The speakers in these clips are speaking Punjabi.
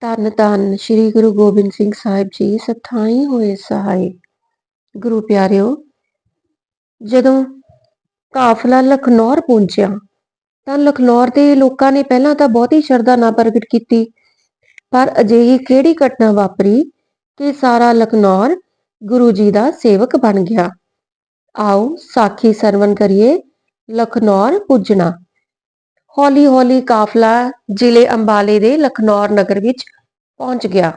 ਧੰਨ ਧੰਨ ਸ਼੍ਰੀ ਗੁਰੂ ਗੋਬਿੰਦ ਸਿੰਘ ਸਾਹਿਬ ਜੀ ਸਥਾਈ ਹੋਏ ਸਹਾਈ। ਗੁਰੂ ਪਿਆਰਿਓ, ਜਦੋਂ ਕਾਫਲਾ ਲਖਨੌਰ ਪਹੁੰਚਿਆ ਤਾਂ ਲਖਨੌਰ ਦੇ ਲੋਕਾਂ ਨੇ ਪਹਿਲਾਂ ਤਾਂ ਬਹੁਤੀ ਸ਼ਰਧਾ ਨਾ ਪ੍ਰਗਟ ਕੀਤੀ, ਪਰ ਅਜਿਹੀ ਕਿਹੜੀ ਘਟਨਾ ਵਾਪਰੀ ਕਿ ਸਾਰਾ ਲਖਨੌਰ ਗੁਰੂ ਜੀ ਦਾ ਸੇਵਕ ਬਣ ਗਿਆ। ਆਓ ਸਾਖੀ ਸਰਵਣ ਕਰੀਏ। ਲਖਨੌਰ ਪੁੱਜਣਾ। ਹੌਲੀ ਹੌਲੀ ਕਾਫਲਾ ਜ਼ਿਲ੍ਹੇ ਅੰਬਾਲੇ ਦੇ ਲਖਨੌਰ ਨਗਰ ਵਿੱਚ ਪਹੁੰਚ ਗਿਆ।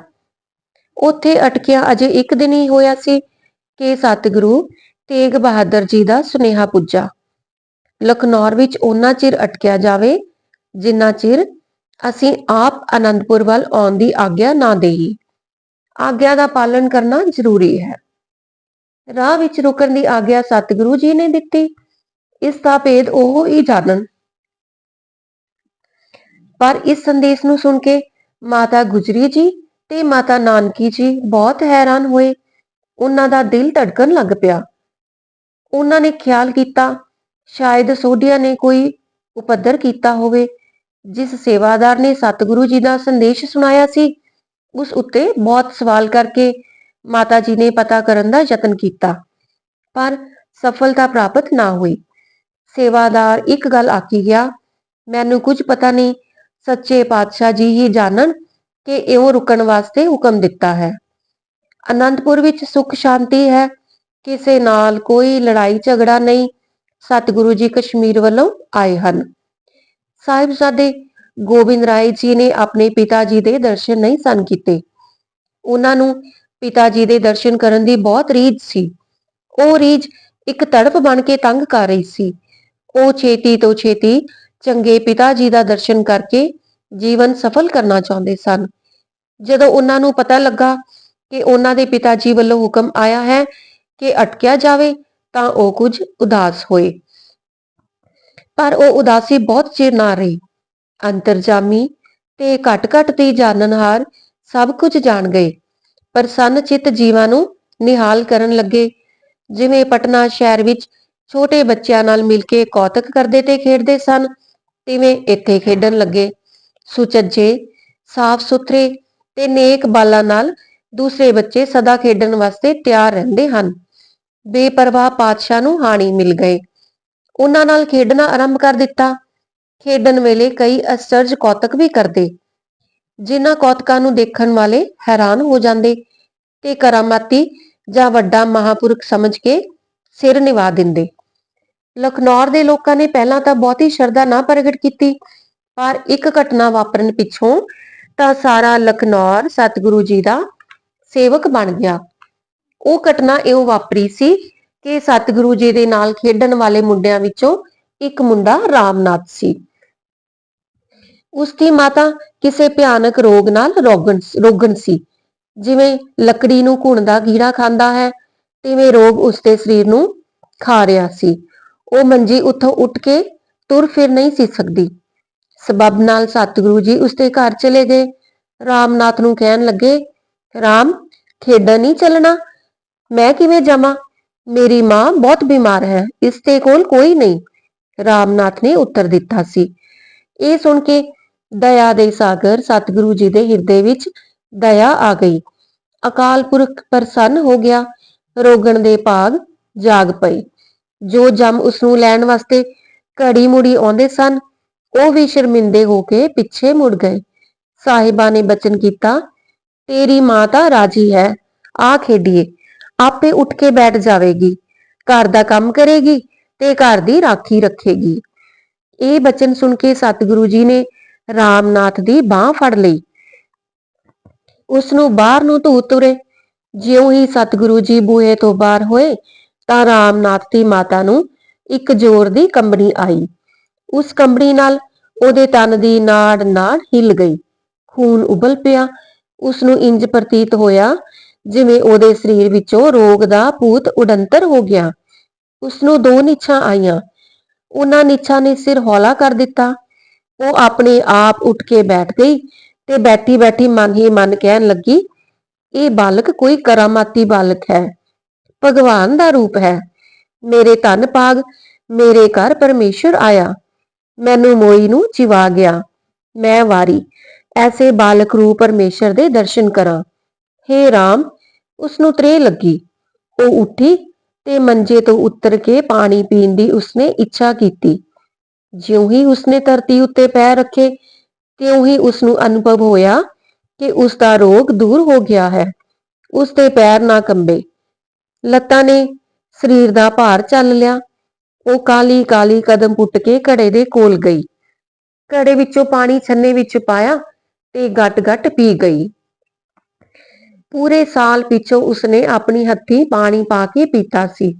ਉੱਥੇ ਅਟਕਿਆ ਅਜੇ ਇੱਕ ਦਿਨ ਹੀ ਹੋਇਆ ਸੀ ਕਿ ਸਤਿਗੁਰੂ ਤੇਗ ਬਹਾਦਰ ਜੀ ਦਾ ਸੁਨੇਹਾ ਪੁੱਜਾ। ਲਖਨੌਰ ਵਿੱਚ ਓਨਾ ਚਿਰ ਅਟਕਿਆ ਜਾਵੇ ਜਿੰਨਾ ਚਿਰ ਅਸੀਂ ਆਪ ਆਨੰਦਪੁਰ ਵੱਲ ਆਉਣ ਦੀ ਆਗਿਆ ਨਾ ਦੇਈਏ। ਆਗਿਆ ਦਾ ਪਾਲਣ ਕਰਨਾ ਜ਼ਰੂਰੀ ਹੈ। ਰਾਹ ਵਿੱਚ ਰੁਕਣ ਦੀ ਆਗਿਆ ਸਤਿਗੁਰੂ ਜੀ ਨੇ ਦਿੱਤੀ, ਇਸ ਦਾ ਭੇਦ ਉਹ ਹੀ ਜਾਣਨ। ਪਰ ਇਸ ਸੰਦੇਸ਼ ਨੂੰ ਸੁਣ ਕੇ ਮਾਤਾ ਗੁਜਰੀ ਜੀ ਤੇ ਮਾਤਾ ਨਾਨਕੀ ਜੀ ਬਹੁਤ ਹੈਰਾਨ ਹੋਏ। ਉਹਨਾਂ ਦਾ ਦਿਲ ਧੜਕਣ ਲੱਗ ਪਿਆ। ਉਹਨਾਂ ਨੇ ਖਿਆਲ ਕੀਤਾ ਸ਼ਾਇਦ ਸੋਢੀਆਂ ਨੇ ਕੋਈ ਉਪੱਦਰ ਕੀਤਾ ਹੋਵੇ। ਜਿਸ ਸੇਵਾਦਾਰ ਨੇ ਸਤਿਗੁਰੂ ਜੀ ਦਾ ਸੰਦੇਸ਼ ਸੁਣਾਇਆ ਸੀ, ਉਸ ਉੱਤੇ ਬਹੁਤ ਸਵਾਲ ਕਰਕੇ ਮਾਤਾ ਜੀ ਨੇ ਪਤਾ ਕਰਨ ਦਾ ਯਤਨ ਕੀਤਾ, ਪਰ ਸਫਲਤਾ ਪ੍ਰਾਪਤ ਨਾ ਹੋਈ। ਸੇਵਾਦਾਰ ਇੱਕ ਗੱਲ ਆਖੀ ਗਿਆ, ਮੈਨੂੰ ਕੁਝ ਪਤਾ ਨਹੀਂ, ਸੱਚੇ ਪਾਤਸ਼ਾਹ ਜੀ ਹੀ ਜਾਣਨ ਕਿ ਇਉਂ ਰੁਕਣ ਵਾਸਤੇ ਹੁਕਮ ਦਿੱਤਾ ਹੈ। ਆਨੰਦਪੁਰ ਵਿੱਚ ਸੁਖ ਸ਼ਾਂਤੀ ਹੈ, ਕਿਸੇ ਨਾਲ ਕੋਈ ਲੜਾਈ ਝਗੜਾ ਨਹੀਂ। ਸਤਿਗੁਰੂ ਜੀ ਕਸ਼ਮੀਰ ਵੱਲੋਂ ਆਏ ਹਨ। ਸਾਹਿਬਜ਼ਾਦੇ ਗੋਬਿੰਦ ਰਾਏ ਜੀ ਨੇ ਆਪਣੇ ਪਿਤਾ ਜੀ ਦੇ ਦਰਸ਼ਨ ਨਹੀਂ ਸਨ ਕੀਤੇ। ਉਹਨਾਂ ਨੂੰ ਪਿਤਾ ਜੀ ਦੇ ਦਰਸ਼ਨ ਕਰਨ ਦੀ ਬਹੁਤ ਰੀਝ ਸੀ। ਉਹ ਰੀਝ ਇੱਕ ਤੜਪ ਬਣ ਕੇ ਤੰਗ ਕਰ ਰਹੀ ਸੀ। ਉਹ ਛੇਤੀ ਤੋਂ ਛੇਤੀ ਚੰਗੇ ਪਿਤਾ ਜੀ ਦਾ ਦਰਸ਼ਨ ਕਰਕੇ ਜੀਵਨ ਸਫਲ ਕਰਨਾ ਚਾਹੁੰਦੇ ਸਨ। ਜਦੋਂ ਉਹਨਾਂ ਨੂੰ ਪਤਾ ਲੱਗਾ ਕਿ ਉਹਨਾਂ ਦੇ ਪਿਤਾ ਜੀ ਵੱਲੋਂ ਹੁਕਮ ਆਇਆ ਹੈ ਕਿ ਅਟਕਿਆ ਜਾਵੇ, ਤਾਂ ਉਹ ਕੁਝ ਉਦਾਸ ਹੋਏ। ਪਰ ਉਹ ਉਦਾਸੀ ਬਹੁਤ ਚਿਰ ਨਾ ਰਹੀ। ਅੰਤਰਜਾਮੀ ਤੇ ਘਟ ਦੀ ਜਾਣਨਹਾਰ ਸਭ ਕੁਝ ਜਾਣ ਗਏ। ਪ੍ਰਸੰਨ ਚਿੱਤ ਜੀਵਾਂ ਨੂੰ ਨਿਹਾਲ ਕਰਨ ਲੱਗੇ। ਜਿਵੇਂ ਪਟਨਾ ਸ਼ਹਿਰ ਵਿੱਚ ਛੋਟੇ ਬੱਚਿਆਂ ਨਾਲ ਮਿਲ ਕੇ ਕੌਤਕ ਕਰਦੇ ਤੇ ਖੇਡਦੇ ਸਨ, ਤਿਵੇਂ ਇੱਥੇ ਖੇਡਣ ਲੱਗੇ। ਸੁਚੱਜੇ, ਸਾਫ਼ ਸੁਥਰੇ ਤੇ ਨੇਕ ਬਾਲਾਂ ਨਾਲ ਦੂਸਰੇ ਬੱਚੇ ਸਦਾ ਖੇਡਣ ਵਾਸਤੇ ਤਿਆਰ ਰਹਿੰਦੇ ਹਨ। ਬੇਪਰਵਾਹ ਪਾਤਸ਼ਾਹ ਨੂੰ ਹਾਣੀ ਮਿਲ ਗਏ। ਉਹਨਾਂ ਨਾਲ ਖੇਡਣਾ ਆਰੰਭ ਕਰ ਦਿੱਤਾ। ਖੇਡਣ ਵੇਲੇ ਕਈ ਅਚਰਜ ਕੌਤਕ ਵੀ ਕਰਦੇ, ਜਿਨ੍ਹਾਂ ਕੌਤਕਾਂ ਨੂੰ ਦੇਖਣ ਵਾਲੇ ਹੈਰਾਨ ਹੋ ਜਾਂਦੇ ਤੇ ਕਰਾਮਾਤੀ ਜਾਂ ਵੱਡਾ ਮਹਾਂਪੁਰਖ ਸਮਝ ਕੇ ਸਿਰ ਨਿਵਾ ਦਿੰਦੇ। ਲਖਨੌਰ ਦੇ ਲੋਕਾਂ ਨੇ ਪਹਿਲਾਂ ਤਾਂ ਬਹੁਤੀ ਸ਼ਰਧਾ ਨਾ ਪ੍ਰਗਟ ਕੀਤੀ, ਪਰ ਇੱਕ ਘਟਨਾ ਵਾਪਰਨ ਪਿੱਛੋਂ ਤਾਂ ਸਾਰਾ ਲਖਨੌਰ ਸਤਿਗੁਰੂ ਜੀ ਦਾ ਸੇਵਕ ਬਣ ਗਿਆ। ਉਹ ਘਟਨਾ ਇਉਂ ਵਾਪਰੀ ਸੀ ਕਿ ਸਤਿਗੁਰੂ ਜੀ ਦੇ ਨਾਲ ਖੇਡਣ ਵਾਲੇ ਮੁੰਡਿਆਂ ਵਿੱਚੋਂ ਇੱਕ ਮੁੰਡਾ ਰਾਮਨਾਥ ਸੀ। ਉਸਦੀ ਮਾਤਾ ਕਿਸੇ ਭਿਆਨਕ ਰੋਗ ਨਾਲ ਰੋਗਣ ਸੀ। ਜਿਵੇਂ ਲੱਕੜੀ ਨੂੰ ਘੁਣਦਾ ਕੀੜਾ ਖਾਂਦਾ ਹੈ, ਤਿਵੇਂ ਰੋਗ ਉਸਦੇ ਸਰੀਰ ਨੂੰ ਖਾ ਰਿਹਾ ਸੀ। ਉਹ ਮੰਜੀ ਉੱਥੋਂ ਉੱਠ ਕੇ ਤੁਰ ਫਿਰ ਨਹੀਂ ਸੀ ਸਕਦੀ। ਸਬੱਬ ਨਾਲ ਸਤਿਗੁਰੂ ਜੀ ਉਸਦੇ ਘਰ ਚਲੇ ਗਏ। ਰਾਮਨਾਥ ਨੂੰ ਕਹਿਣ ਲੱਗੇ, ਰਾਮ, ਖੇਡਣ ਨਹੀਂ ਚੱਲਣਾ? ਮੈਂ ਕਿਵੇਂ ਜਾਵਾਂ? ਮੇਰੀ ਮਾਂ ਬਹੁਤ ਬਿਮਾਰ ਹੈ, ਇਸ ਦੇ ਕੋਲ ਕੋਈ ਨਹੀਂ। ਰਾਮਨਾਥ ਨੇ ਉੱਤਰ ਦਿੱਤਾ ਸੀ। ਇਹ ਸੁਣ ਕੇ ਦਇਆ ਦੇ ਸਾਗਰ ਸਤਿਗੁਰੂ ਜੀ ਦੇ ਹਿਰਦੇ ਵਿੱਚ ਦਇਆ ਆ ਗਈ। ਅਕਾਲ ਪੁਰਖ ਪ੍ਰਸੰਨ ਹੋ ਗਿਆ। ਰੋਗਣ ਦੇ ਭਾਗ ਜਾਗ ਪਏ। ਜੋ ਜਮ ਉਸਨੂੰ ਲੈਣ ਵਾਸਤੇ ਘੜੀ ਮੁੜੀ ਆਉਂਦੇ ਸਨ, ਉਹ ਵੀ ਸ਼ਰਮਿੰਦੇ ਹੋ ਕੇ ਪਿੱਛੇ ਮੁੜ ਗਏ। ਸਾਹਿਬਾਂ ਨੇ ਬਚਨ ਕੀਤਾ, ਤੇਰੀ ਮਾਂ ਤਾਂ ਰਾਜੀ ਹੈ, ਆ ਖੇਡੀਏ। ਆਪੇ ਉੱਠ ਕੇ ਬੈਠ ਜਾਵੇਗੀ, ਘਰ ਦਾ ਕੰਮ ਕਰੇਗੀ ਤੇ ਘਰ ਦੀ ਰਾਖੀ ਰੱਖੇਗੀ। ਇਹ ਬਚਨ ਸੁਣ ਕੇ ਸਤਿਗੁਰੂ ਜੀ ਨੇ ਰਾਮਨਾਥ ਦੀ ਬਾਂਹ ਫੜ ਲਈ। ਉਸ ਨੂੰ ਬਾਹਰ ਨੂੰ ਧੂ ਤੁਰੇ। ਜਿਉਂ ਹੀ ਸਤਿਗੁਰੂ ਜੀ ਬੂਹੇ ਤੋਂ ਬਾਹਰ ਹੋਏ ਤਾਂ ਰਾਮਨਾਥ ਦੀ ਮਾਤਾ ਨੂੰ ਇੱਕ ਜ਼ੋਰ ਦੀ ਕੰਬਣੀ ਆਈ। ਉਸ ਕੰਬਣੀ ਨਾਲ ਉਹਦੇ ਤਨ ਦੀ ਨਾੜ ਹਿੱਲ ਗਈ। ਖੂਨ ਉਬਲ ਪਿਆ। ਉਸ ਨੂੰ ਇੰਜ ਪ੍ਰਤੀਤ ਹੋਇਆ ਜਿਵੇਂ ਉਹਦੇ ਸਰੀਰ ਵਿੱਚੋਂ ਰੋਗ ਦਾ ਭੂਤ ਉਡੰਤਰ ਹੋ ਗਿਆ। ਉਸ ਨੂੰ ਦੋ ਨਿਛਾਂ ਆਈਆਂ। ਉਹਨਾਂ ਨਿਛਾਂ ਨੇ ਸਿਰ ਹੌਲਾ ਕਰ ਦਿੱਤਾ। ਉਹ ਆਪਣੇ ਆਪ ਉੱਠ ਕੇ ਬੈਠ ਗਈ ਤੇ ਬੈਠੀ ਬੈਠੀ ਮਨ ਹੀ ਮਨ ਕਹਿਣ ਲੱਗੀ, ਇਹ ਬਾਲਕ ਕੋਈ ਕਰਾਮਾਤੀ ਬਾਲਕ ਹੈ, ਭਗਵਾਨ ਦਾ ਰੂਪ ਹੈ। ਮੇਰੇ ਧਨ ਭਾਗ, ਮੇਰੇ ਘਰ ਪਰਮੇਸ਼ਰ ਆਇਆ, ਮੈਨੂੰ ਮੋਈ ਨੂੰ ਚਿਵਾ ਗਿਆ। ਮੈਂ ਵਾਰੀ, ਐਸੇ ਬਾਲਕ ਰੂਪ ਪਰਮੇਸ਼ਰ ਦੇ ਦਰਸ਼ਨ ਕਰਾਂ। ਹੇ ਰਾਮ, ਉਸਨੂੰ ਤ੍ਰੇਹ ਲੱਗੀ। ਉਹ ਉੱਠੀ ਤੇ ਮੰਜੇ ਤੋਂ ਉਤਰ ਕੇ ਪਾਣੀ ਪੀਣ ਦੀ ਉਸਨੇ ਇੱਛਾ ਕੀਤੀ। ਜਿਉਂ ਹੀ ਉਸਨੇ ਧਰਤੀ ਉੱਤੇ ਪੈਰ ਰੱਖੇ, ਤਿਉਂ ਹੀ ਉਸਨੂੰ ਅਨੁਭਵ ਹੋਇਆ ਕਿ ਉਸਦਾ ਰੋਗ ਦੂਰ ਹੋ ਗਿਆ ਹੈ। ਉਸਦੇ ਪੈਰ ਨਾ ਕੰਬੇ, ਲੱਤਾਂ ਨੇ ਸਰੀਰ ਦਾ ਭਾਰ ਚੱਲ ਲਿਆ। ਉਹ ਕਾਲੀ ਕਾਲੀ ਕਦਮ ਪੁੱਟ ਕੇ ਘੜੇ ਦੇ ਕੋਲ ਗਈ। ਘੜੇ ਵਿੱਚੋਂ ਪਾਣੀ ਛੰਨੇ ਵਿੱਚ ਪਾਇਆ ਤੇ ਗਟ ਗਟ ਪੀ ਗਈ। ਪੂਰੇ ਸਾਲ ਪਿੱਛੋਂ ਉਸਨੇ ਆਪਣੀ ਹੱਥੀਂ ਪਾਣੀ ਪਾ ਕੇ ਪੀਤਾ ਸੀ।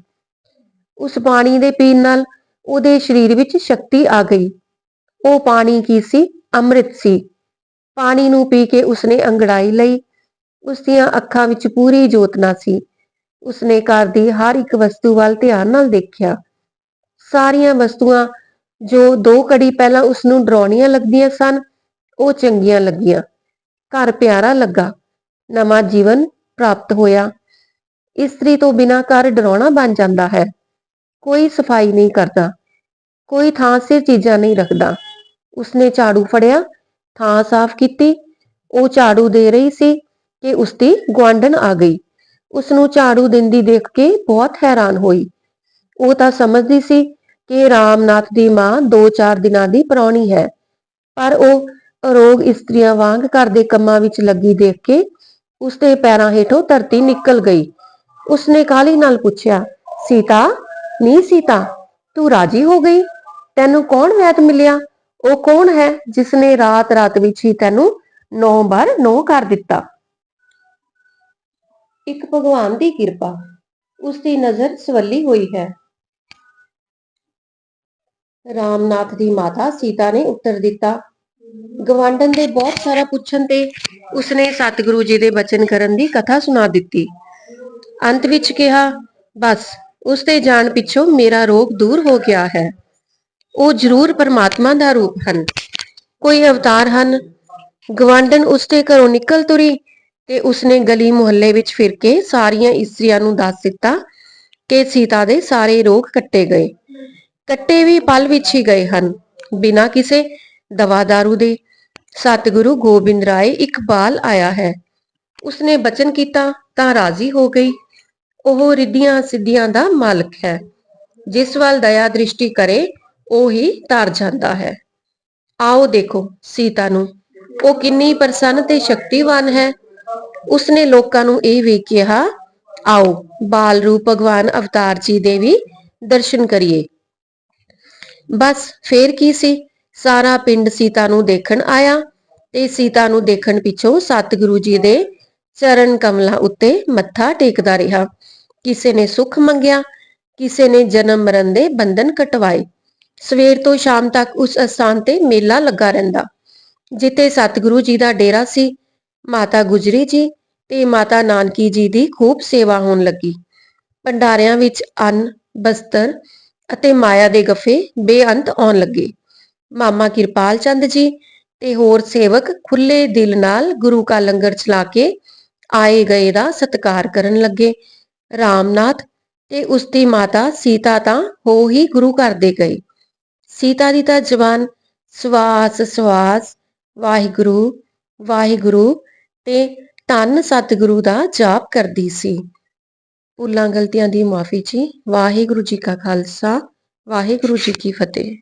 ਉਸ ਪਾਣੀ ਦੇ ਪੀਣ ਨਾਲ ਉਹਦੇ ਸਰੀਰ ਵਿੱਚ ਸ਼ਕਤੀ ਆ ਗਈ। ਉਹ ਪਾਣੀ ਕੀ ਸੀ? ਅੰਮ੍ਰਿਤ ਸੀ। ਪਾਣੀ ਨੂੰ ਪੀ ਕੇ ਉਸਨੇ ਅੰਗੜਾਈ ਲਈ। ਉਸਦੀਆਂ ਅੱਖਾਂ ਵਿੱਚ ਪੂਰੀ ਜੋਤਨਾ ਸੀ। ਉਸਨੇ ਘਰ ਦੀ ਹਰ ਇੱਕ ਵਸਤੂ ਵੱਲ ਧਿਆਨ ਨਾਲ ਦੇਖਿਆ। ਸਾਰੀਆਂ ਵਸਤੂਆਂ ਜੋ 2 ਘੜੀ ਪਹਿਲਾਂ ਉਸਨੂੰ ਡਰਾਉਣੀਆਂ ਲੱਗਦੀਆਂ ਸਨ, ਉਹ ਚੰਗੀਆਂ ਲੱਗੀਆਂ। ਘਰ ਪਿਆਰਾ ਲੱਗਾ। ਨਵਾਂ ਜੀਵਨ ਪ੍ਰਾਪਤ ਹੋਇਆ। ਇਸਤਰੀ ਤੋਂ ਬਿਨਾਂ ਘਰ ਡਰਾਉਣਾ ਬਣ ਜਾਂਦਾ ਹੈ। ਕੋਈ ਸਫਾਈ ਨਹੀਂ ਕਰਦਾ, ਕੋਈ ਥਾਂ ਸਿਰ ਚੀਜ਼ਾਂ ਨਹੀਂ ਰੱਖਦਾ। ਉਸਨੇ ਝਾੜੂ ਫੜਿਆ, ਥਾਂ ਸਾਫ਼ ਕੀਤੀ। ਉਹ ਝਾੜੂ ਦੇ ਰਹੀ ਸੀ ਕਿ ਉਸਦੀ ਗੁਆਂਢਣ ਆ ਗਈ। ਉਸਨੂੰ ਝਾੜੂ ਦਿੰਦੀ ਦੇਖ ਕੇ ਬਹੁਤ ਹੈਰਾਨ ਹੋਈ। ਉਹ ਤਾਂ ਸਮਝਦੀ ਸੀ ਕਿ ਰਾਮਨਾਥ ਦੀ ਮਾਂ 2-4 ਦਿਨਾਂ ਦੀ ਪ੍ਰਾਹੁਣੀ ਹੈ, ਪਰ ਉਹ ਅਰੋਗ ਇਸਤਰੀਆਂ ਵਾਂਗ ਘਰ ਦੇ ਕੰਮਾਂ ਵਿੱਚ ਲੱਗੀ ਦੇਖ ਕੇ ਉਸਦੇ ਪੈਰਾਂ ਹੇਠੋਂ ਧਰਤੀ ਨਿਕਲ ਗਈ। ਉਸਨੇ ਕਾਹਲੀ ਨਾਲ ਪੁੱਛਿਆ, ਸੀਤਾ, ਨੀ ਸੀਤਾ, ਤੂੰ ਰਾਜੀ ਹੋ ਗਈ? ਤੈਨੂੰ ਕੌਣ ਵੈਦ ਮਿਲਿਆ? ਉਹ ਕੌਣ ਹੈ ਜਿਸਨੇ ਰਾਤ ਰਾਤ ਵਿੱਚ ਹੀ ਤੈਨੂੰ 9 ਬਾਰ 9 ਕਰ ਦਿੱਤਾ? ਇੱਕ ਭਗਵਾਨ ਦੀ ਕਿਰਪਾ। ਉਸਦੀ ਨਜ਼ਰ ਸਵੱਲੀ ਹੋਈ ਹੈ। ਰਾਮਨਾਥ ਦੀ ਮਾਤਾ ਸੀਤਾ ਨੇ ਉੱਤਰ ਦਿੱਤਾ। ਗਵਾਂਢਣ ਦੇ ਬਹੁਤ ਸਾਰਾ ਪੁੱਛਣ ਤੇ ਉਸਨੇ ਸਤਿਗੁਰੂ ਜੀ ਦੇ ਬਚਨ ਕਰਨ ਦੀ ਕਥਾ ਸੁਣਾ ਦਿੱਤੀ। ਅੰਤ ਵਿੱਚ ਕਿਹਾ, ਬਸ ਉਸਦੇ ਜਾਣ ਪਿੱਛੋਂ ਮੇਰਾ ਰੋਗ ਦੂਰ ਹੋ ਗਿਆ ਹੈ। ਉਹ ਜ਼ਰੂਰ ਪਰਮਾਤਮਾ ਦਾ ਰੂਪ ਹਨ, ਕੋਈ ਅਵਤਾਰ ਹਨ। ਗਵਾਂਢਣ ਉਸਦੇ ਘਰੋਂ ਨਿਕਲ ਤੁਰੀ ਤੇ ਉਸਨੇ ਗਲੀ ਮੁਹੱਲੇ ਵਿੱਚ ਫਿਰ ਕੇ ਸਾਰੀਆਂ ਇਸਤਰੀਆਂ ਨੂੰ ਦੱਸ ਦਿੱਤਾ ਕਿ ਸੀਤਾ ਦੇ ਸਾਰੇ ਰੋਗ ਕੱਟੇ ਗਏ। ਕੱਟੇ ਵੀ ਪਲ ਵਿੱਚ ਹੀ ਗਏ ਹਨ, ਬਿਨਾਂ ਕਿਸੇ ਦਵਾ ਦਾਰੂ ਦੇ। ਸਤਿਗੁਰੂ ਗੋਬਿੰਦ ਰਾਏ ਇਕਬਾਲ ਆਇਆ ਹੈ। ਉਸਨੇ ਬਚਨ ਕੀਤਾ ਤਾਂ ਰਾਜ਼ੀ ਹੋ ਗਈ। ਉਹ ਰਿੱਧੀਆਂ ਸਿੱਧੀਆਂ ਦਾ ਮਾਲਕ ਹੈ। ਜਿਸ ਵੱਲ ਦਇਆ ਦ੍ਰਿਸ਼ਟੀ ਕਰੇ ਉਹ ਹੀ ਤਰ ਜਾਂਦਾ ਹੈ। ਆਓ ਦੇਖੋ ਸੀਤਾ ਨੂੰ, ਉਹ ਕਿੰਨੀ ਪ੍ਰਸੰਨ ਤੇ ਸ਼ਕਤੀਵਾਨ ਹੈ। ਉਸਨੇ ਲੋਕਾਂ ਨੂੰ ਇਹ ਵੀ ਕਿਹਾ, ਆਓ ਬਾਲ ਰੂਪ ਭਗਵਾਨ ਅਵਤਾਰ ਜੀ ਦੇ ਵੀ ਦਰਸ਼ਨ ਕਰੀਏ। ਬਸ ਫੇਰ ਕੀ ਸੀ, ਸਾਰਾ ਪਿੰਡ ਸੀਤਾ ਨੂੰ ਦੇਖਣ ਆਇਆ ਤੇ ਸੀਤਾ ਨੂੰ ਦੇਖਣ ਪਿੱਛੋਂ ਸਤਿਗੁਰੂ ਜੀ ਦੇ ਚਰਨ ਕਮਲਾਂ ਉੱਤੇ ਮੱਥਾ ਟੇਕਦਾ ਰਿਹਾ। ਕਿਸੇ ਨੇ ਸੁੱਖ ਮੰਗਿਆ, ਕਿਸੇ ਨੇ ਜਨਮ ਮਰਨ ਦੇ ਬੰਧਨ ਕਟਵਾਏ। ਸਵੇਰ ਤੋਂ ਸ਼ਾਮ ਤੱਕ ਉਸ ਅਸਥਾਨ ਤੇ ਮੇਲਾ ਲੱਗਾ ਰਹਿੰਦਾ, ਜਿੱਥੇ ਸਤਿਗੁਰੂ ਜੀ ਦਾ ਡੇਰਾ ਸੀ। ਮਾਤਾ ਗੁਜਰੀ ਜੀ ਤੇ ਮਾਤਾ ਨਾਨਕੀ ਜੀ ਦੀ ਖੂਬ ਸੇਵਾ ਹੋਣ ਲੱਗੀ। ਭੰਡਾਰਿਆਂ ਵਿੱਚ ਅੰਨ, ਬਸਤਰ ਅਤੇ ਮਾਇਆ ਦੇ ਗੱਫੇ ਬੇਅੰਤ ਆਉਣ ਲੱਗੇ। ਮਾਮਾ ਕਿਰਪਾਲ ਚੰਦ ਜੀ ਤੇ ਹੋਰ ਸੇਵਕ ਖੁੱਲੇ ਦਿਲ ਨਾਲ ਗੁਰੂ ਕਾ ਲੰਗਰ ਚਲਾ ਕੇ ਆਏ ਗਏ ਦਾ ਸਤਿਕਾਰ ਕਰਨ ਲੱਗੇ। ਰਾਮਨਾਥ ਤੇ ਉਸਦੀ ਮਾਤਾ ਸੀਤਾ ਤਾਂ ਹੋ ਹੀ ਗੁਰੂ ਘਰ ਦੇ ਗਏ। ਸੀਤਾ ਦੀ ਤਾਂ ਜ਼ਬਾਨ ਸਵਾਸ ਸਵਾਸ ਵਾਹਿਗੁਰੂ ਵਾਹਿਗੁਰੂ ਤੇ ਧੰਨ ਸਤਿਗੁਰੂ ਦਾ ਜਾਪ ਕਰਦੀ ਸੀ। ਭੁੱਲਾਂ ਗਲਤੀਆਂ ਦੀ ਮਾਫੀ ਜੀ। ਵਾਹਿਗੁਰੂ ਜੀ ਕਾ ਖਾਲਸਾ, ਵਾਹਿਗੁਰੂ ਜੀ ਕੀ ਫਤਿਹ।